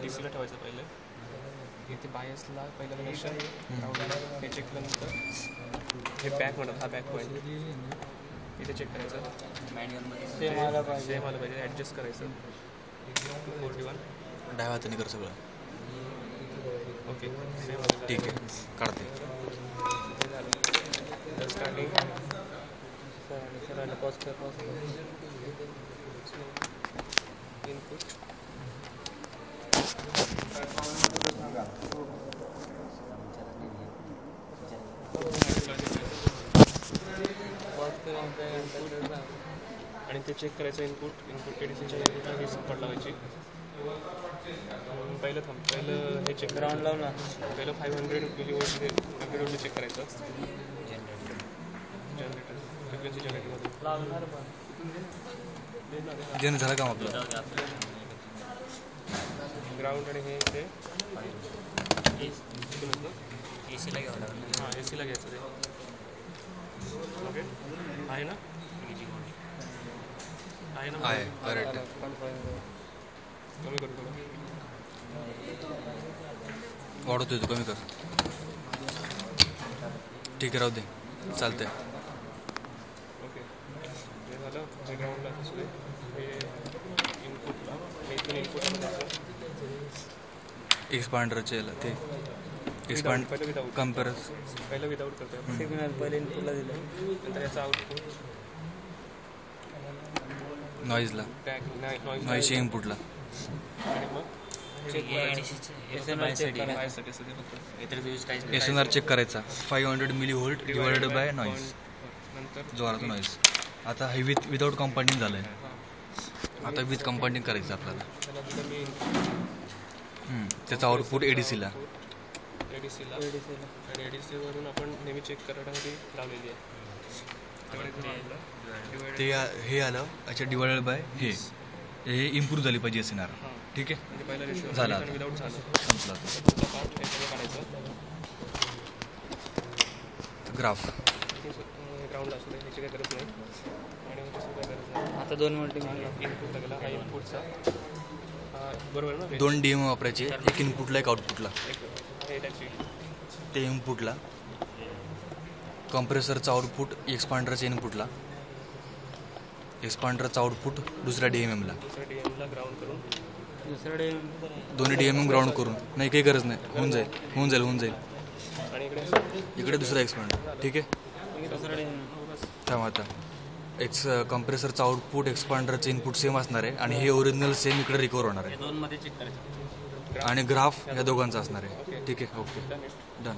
डीसीला ठेवायचं पहिले. इथे बायसला पहिलं कनेक्शन ग्राउंडला हे चेक केल्यानंतर हे बॅक म्हणतात, हा बॅक पॉईंट इथे चेक करायचं. मॅन्युअलमध्ये सेम आलं पाहिजे, ॲडजस्ट करायचं. 241 डाव्या हाताने कर सगळं. ओके सेम ठीक आहे, काढते. हे झालं तर स्टार्टिंग इनपुट आणि ते चेक करायचं. इनपुट एडीसीच्या इनपुटला ही सपोर्ट लावायची. पहिलं हे चेक ग्राउंड लावला. पहिलं 500 मिलीवोल्ट हे चेक करायचं. जनरेटर फ्रिक्वेन्सी जनरेटरमध्ये लावणार जेन झालं काम आपलं. ग्राउंड आणि हे ते एसीला घ्यावं लागेल. हां एसीला घ्यायचं ते. ओके आहे ना, आहे ना, आहे करेक्ट. कमी करू थोडं. वाढवतोय तू, कमी कर. ठीक आहे, राहू दे, चालतंय. ओके हे झालं. हे ग्राउंडला असू दे. हे इनपुटला इथून इनपुटला एक्सपांडरचे ते एक्सपांड कम्पेअर पहिलं विदाऊट करतोय. सिग्नल पहिले इनपुटला दिलं, नंतर याचा आउटपुट नॉईजला, नॉईजच्या इनपुटला. आणि मग SNR चेक करायचा. 500 मिलीव्होल्ट डिवायडेड बाय नॉईज, जोराचा नॉईज. आता हे विदाऊट कंपाऊंडिंग झालं आहे. आता विथ कंपाऊंडिंग करायचं आपल्याला. त्याचा आउटपुट एडीसीला आणि एडीसीवरून आपण नेहमी चेक करण्यासाठी लावलेली आहे. ते हे आलं. अच्छा, डिवायडेड बाय हे इम्प्रूव्ह झाली पाहिजे SNR. ठीक आहे, म्हणजे पहिला रेशो झाला, विदाऊट झालं. संपला. पार्ट हे सगळं काढायचं. ग्राफ ग्राउंडला असू दे, ह्याची काही गरज नाही. आणि ह्याची सुद्धा गरज नाही. आता 2 मिनिट इनपुटला गेला. हा इनपुटचा बरोबर ना, 2 DM वापरायचे. एक इनपुटला, एक आउटपुटला. हे त्याची ते इनपुटला, कम्प्रेसरचा आउटपुट एक्सपांडरच्या इनपुटला, एक्सपांडरचा आउटपुट दुसऱ्या DMMला, दुसऱ्या DMला ग्राउंड करून दोन्ही DMM ग्राउंड करून. नाही, काही गरज नाही, होऊन जाईल. आणि इकडे दुसरा एक्सपांडर. ठीक आहे, थांब. आता कम्प्रेसरचा आउटपुट एक्सपांडरचं इनपुट सेम असणार आहे आणि हे ओरिजिनल सेम इकडे रिकवर होणार आहे. आणि ग्राफ या दोघांचा असणार आहे. ठीक आहे, ओके, डन.